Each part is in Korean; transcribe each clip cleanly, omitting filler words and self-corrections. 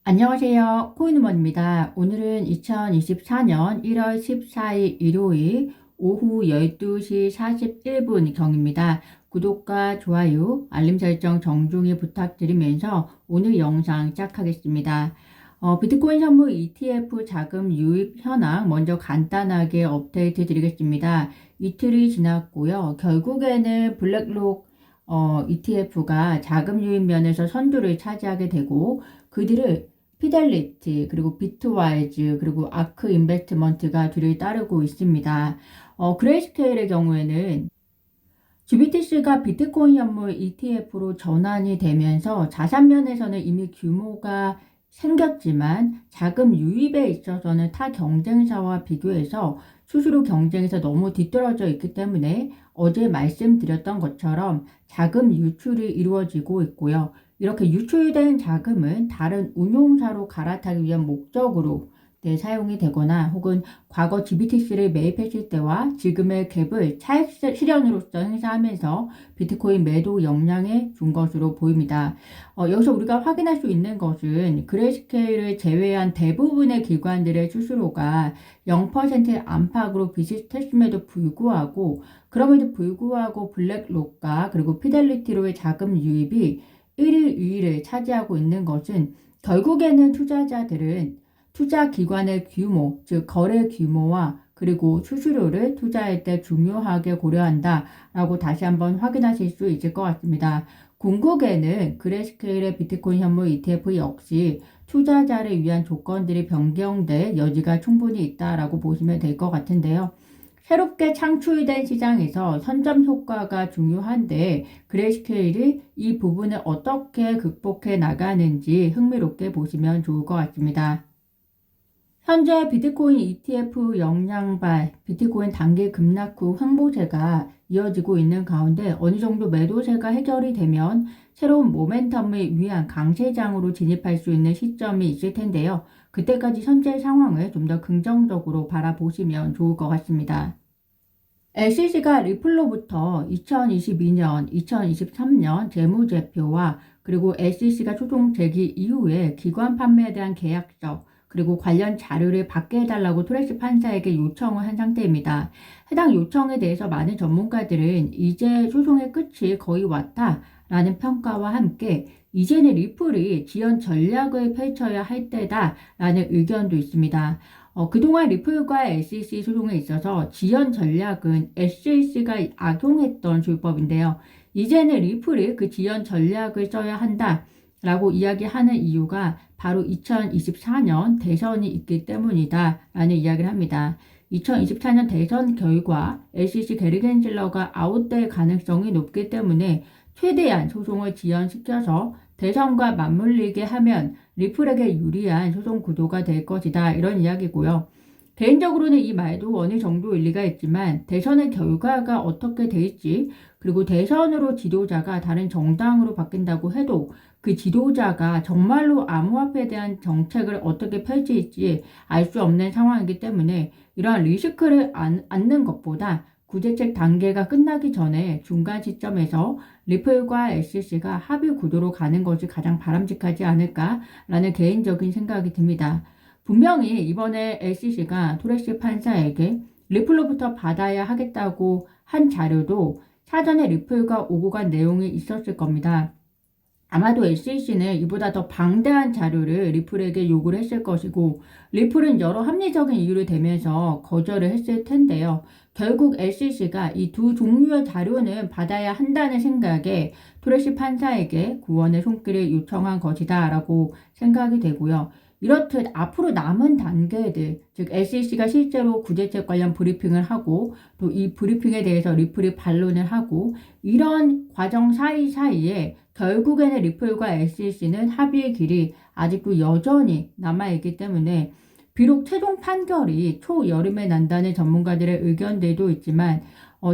안녕하세요. 코인우먼입니다. 오늘은 2024년 1월 14일 일요일 오후 12시 41분 경입니다. 구독과 좋아요, 알림 설정 정중히 부탁드리면서 오늘 영상 시작하겠습니다. 비트코인 선물 ETF 자금 유입 현황 먼저 간단하게 업데이트 드리겠습니다. 이틀이 지났고요. 결국에는 블랙록 ETF가 자금 유입 면에서 선두를 차지하게 되고 그들을 피델리티, 그리고 비트와이즈, 그리고 아크 인베스트먼트가 뒤를 따르고 있습니다. 그레이스케일의 경우에는 GBTC가 비트코인 현물 ETF로 전환이 되면서 자산 면에서는 이미 규모가 생겼지만 자금 유입에 있어서는 타 경쟁사와 비교해서 수수료 경쟁에서 너무 뒤떨어져 있기 때문에 어제 말씀드렸던 것처럼 자금 유출이 이루어지고 있고요. 이렇게 유출된 자금은 다른 운용사로 갈아타기 위한 목적으로 사용이 되거나 혹은 과거 GBTC를 매입했을 때와 지금의 갭을 차익 실현으로서 행사하면서 비트코인 매도 역량에 준 것으로 보입니다. 여기서 우리가 확인할 수 있는 것은 그레이스케일을 제외한 대부분의 기관들의 수수료가 0% 안팎으로 비슷했음에도 불구하고 그럼에도 불구하고 블랙록과 그리고 피델리티로의 자금 유입이 1위, 2위를 차지하고 있는 것은 결국에는 투자자들은 투자 기관의 규모, 즉 거래 규모와 그리고 수수료를 투자할 때 중요하게 고려한다라고 다시 한번 확인하실 수 있을 것 같습니다. 궁극에는 그레이스케일의 비트코인 현물 ETF 역시 투자자를 위한 조건들이 변경될 여지가 충분히 있다라고 보시면 될 것 같은데요. 새롭게 창출된 시장에서 선점 효과가 중요한데 그레이스케일이 이 부분을 어떻게 극복해 나가는지 흥미롭게 보시면 좋을 것 같습니다. 현재 비트코인 ETF 영향발, 비트코인 단기 급락 후 횡보세가 이어지고 있는 가운데 어느 정도 매도세가 해결이 되면 새로운 모멘텀을 위한 강세장으로 진입할 수 있는 시점이 있을 텐데요. 그때까지 현재 상황을 좀 더 긍정적으로 바라보시면 좋을 것 같습니다. SEC가 리플로부터 2022년, 2023년 재무제표와 그리고 SEC가 소송 제기 이후에 기관 판매에 대한 계약서 그리고 관련 자료를 받게 해달라고 토레스 판사에게 요청을 한 상태입니다. 해당 요청에 대해서 많은 전문가들은 이제 소송의 끝이 거의 왔다라는 평가와 함께 이제는 리플이 지연 전략을 펼쳐야 할 때다라는 의견도 있습니다. 그동안 리플과 SEC 소송에 있어서 지연 전략은 SEC가 악용했던 술법인데요. 이제는 리플이 그 지연 전략을 써야 한다라고 이야기하는 이유가 바로 2024년 대선이 있기 때문이다 라는 이야기를 합니다. 2024년 대선 결과 SEC 게리 겐슬러가 아웃될 가능성이 높기 때문에 최대한 소송을 지연시켜서 대선과 맞물리게 하면 리플에게 유리한 소송 구도가 될 것이다. 이런 이야기고요. 개인적으로는 이 말도 어느 정도 일리가 있지만 대선의 결과가 어떻게 될지 그리고 대선으로 지도자가 다른 정당으로 바뀐다고 해도 그 지도자가 정말로 암호화폐에 대한 정책을 어떻게 펼칠지 알 수 없는 상황이기 때문에 이러한 리스크를 안는 것보다 구제책 단계가 끝나기 전에 중간 시점에서 리플과 SEC가 합의 구도로 가는 것이 가장 바람직하지 않을까라는 개인적인 생각이 듭니다. 분명히 이번에 SEC가 토레스 판사에게 리플로부터 받아야 하겠다고 한 자료도 사전에 리플과 오고 간 내용이 있었을 겁니다. 아마도 SEC는 이보다 더 방대한 자료를 리플에게 요구를 했을 것이고 리플은 여러 합리적인 이유를 대면서 거절을 했을 텐데요. 결국 SEC가 이 두 종류의 자료는 받아야 한다는 생각에 토레스 판사에게 구원의 손길을 요청한 것이다 라고 생각이 되고요. 이렇듯 앞으로 남은 단계들, 즉 SEC가 실제로 구제책 관련 브리핑을 하고 또 이 브리핑에 대해서 리플이 반론을 하고 이런 과정 사이사이에 결국에는 리플과 SEC는 합의의 길이 아직도 여전히 남아있기 때문에 비록 최종 판결이 초여름에 난다는 전문가들의 의견들도 있지만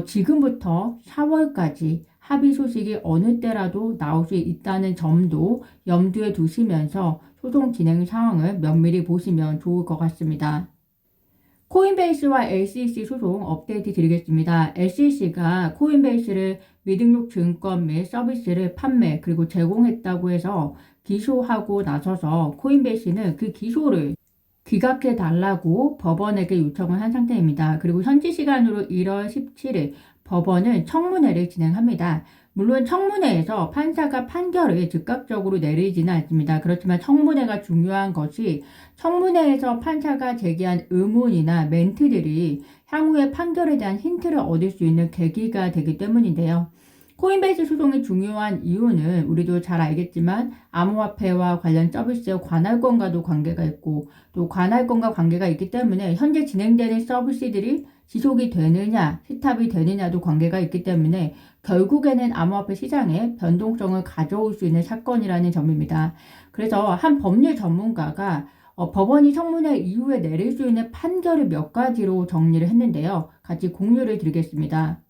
지금부터 4월까지 합의 소식이 어느 때라도 나올 수 있다는 점도 염두에 두시면서 소송 진행 상황을 면밀히 보시면 좋을 것 같습니다. 코인베이스와 SEC 소송 업데이트 드리겠습니다. SEC가 코인베이스를 미등록 증권 및 서비스를 판매 그리고 제공했다고 해서 기소하고 나서서 코인베이스는 그 기소를 기각해 달라고 법원에게 요청을 한 상태입니다. 그리고 현지 시간으로 1월 17일 법원은 청문회를 진행합니다. 물론 청문회에서 판사가 판결을 즉각적으로 내리지는 않습니다. 그렇지만 청문회가 중요한 것이 청문회에서 판사가 제기한 의문이나 멘트들이 향후의 판결에 대한 힌트를 얻을 수 있는 계기가 되기 때문인데요. 코인베이스 소송이 중요한 이유는 우리도 잘 알겠지만 암호화폐와 관련 서비스의 관할권과도 관계가 있고 또 관할권과 관계가 있기 때문에 현재 진행되는 서비스들이 지속이 되느냐, 스탑이 되느냐도 관계가 있기 때문에 결국에는 암호화폐 시장에 변동성을 가져올 수 있는 사건이라는 점입니다. 그래서 한 법률 전문가가 법원이 청문회 이후에 내릴 수 있는 판결을 몇 가지로 정리를 했는데요. 같이 공유를 드리겠습니다.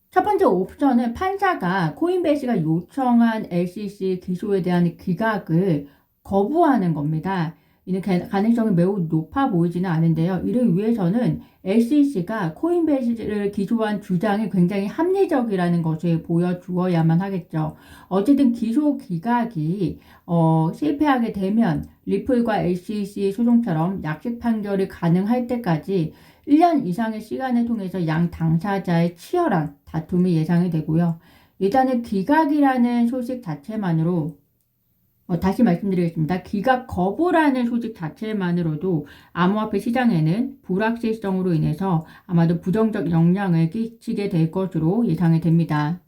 첫 번째 옵션은 판사가 코인베이스가 요청한 SEC 기소에 대한 기각을 거부하는 겁니다. 이는 가능성이 매우 높아 보이지는 않은데요. 이를 위해서는 SEC가 코인베이스를 기소한 주장이 굉장히 합리적이라는 것을 보여주어야만 하겠죠. 어쨌든 기소 기각이 실패하게 되면 리플과 SEC 소송처럼 약식 판결이 가능할 때까지 1년 이상의 시간을 통해서 양 당사자의 치열한 다툼이 예상이 되고요. 일단은 기각이라는 소식 자체만으로 다시 말씀드리겠습니다. 기각 거부라는 소식 자체만으로도 암호화폐 시장에는 불확실성으로 인해서 아마도 부정적 영향을 끼치게 될 것으로 예상이 됩니다.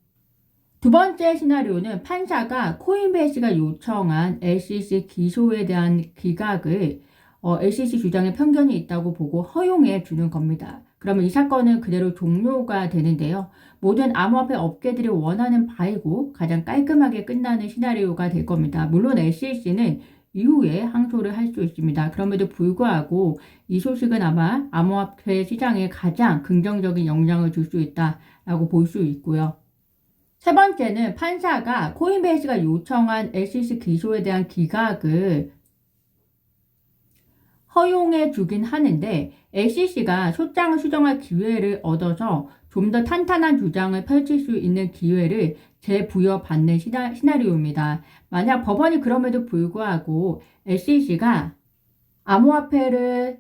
두 번째 시나리오는 판사가 코인베이스가 요청한 SEC 기소에 대한 기각을 SEC 주장에 편견이 있다고 보고 허용해 주는 겁니다. 그러면 이 사건은 그대로 종료가 되는데요. 모든 암호화폐 업계들이 원하는 바이고 가장 깔끔하게 끝나는 시나리오가 될 겁니다. 물론 SEC는 이후에 항소를 할 수 있습니다. 그럼에도 불구하고 이 소식은 아마 암호화폐 시장에 가장 긍정적인 영향을 줄 수 있다라고 볼 수 있고요. 세 번째는 판사가 코인베이스가 요청한 SEC 기소에 대한 기각을 허용해 주긴 하는데 SEC가 소장을 수정할 기회를 얻어서 좀 더 탄탄한 주장을 펼칠 수 있는 기회를 재부여받는 시나리오입니다. 만약 법원이 그럼에도 불구하고 SEC가 암호화폐를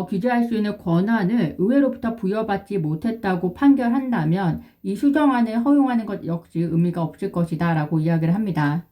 규제할 수 있는 권한을 의회로부터 부여받지 못했다고 판결한다면 이 수정안을 허용하는 것 역시 의미가 없을 것이다 라고 이야기를 합니다.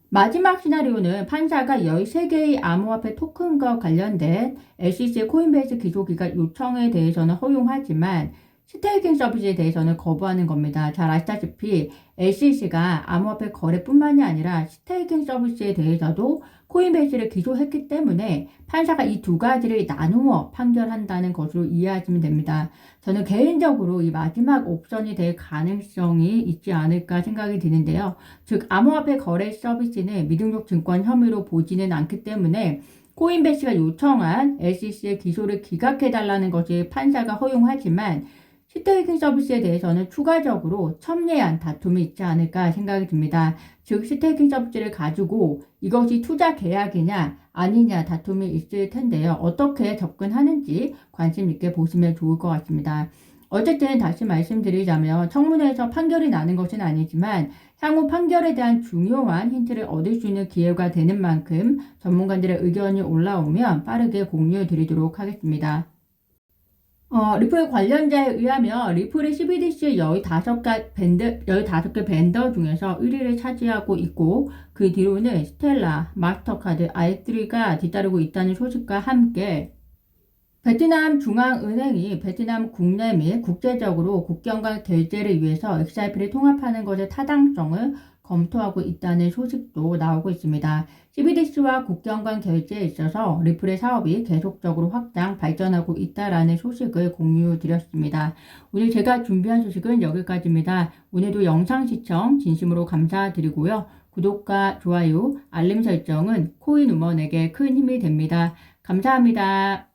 마지막 시나리오는 판사가 13개의 암호화폐 토큰과 관련된 SEC 코인베이스 기소 기각 요청에 대해서는 허용하지만 스테이킹 서비스에 대해서는 거부하는 겁니다. 잘 아시다시피 SEC가 암호화폐 거래뿐만이 아니라 스테이킹 서비스에 대해서도 코인베이스를 기소했기 때문에 판사가 이 두 가지를 나누어 판결한다는 것으로 이해하시면 됩니다. 저는 개인적으로 이 마지막 옵션이 될 가능성이 있지 않을까 생각이 드는데요. 즉 암호화폐 거래 서비스는 미등록 증권 혐의로 보지는 않기 때문에 코인베이스가 요청한 SEC의 기소를 기각해달라는 것이 판사가 허용하지만 스테이킹 서비스에 대해서는 추가적으로 첨예한 다툼이 있지 않을까 생각이 듭니다. 즉 스테이킹 서비스를 가지고 이것이 투자 계약이냐 아니냐 다툼이 있을 텐데요. 어떻게 접근하는지 관심 있게 보시면 좋을 것 같습니다. 어쨌든 다시 말씀드리자면 청문회에서 판결이 나는 것은 아니지만 향후 판결에 대한 중요한 힌트를 얻을 수 있는 기회가 되는 만큼 전문가들의 의견이 올라오면 빠르게 공유해 드리도록 하겠습니다. 리플 관련자에 의하면 리플이 CBDC 15개 벤더 중에서 1위를 차지하고 있고 그 뒤로는 스텔라, 마스터카드, i3가 뒤따르고 있다는 소식과 함께 베트남 중앙은행이 베트남 국내 및 국제적으로 국경 간 결제를 위해서 XRP를 통합하는 것의 타당성을 검토하고 있다는 소식도 나오고 있습니다. CBDC와 국경 간 결제에 있어서 리플의 사업이 계속적으로 확장, 발전하고 있다라는 소식을 공유드렸습니다. 오늘 제가 준비한 소식은 여기까지입니다. 오늘도 영상 시청 진심으로 감사드리고요. 구독과 좋아요, 알림 설정은 코인 우먼에게 큰 힘이 됩니다. 감사합니다.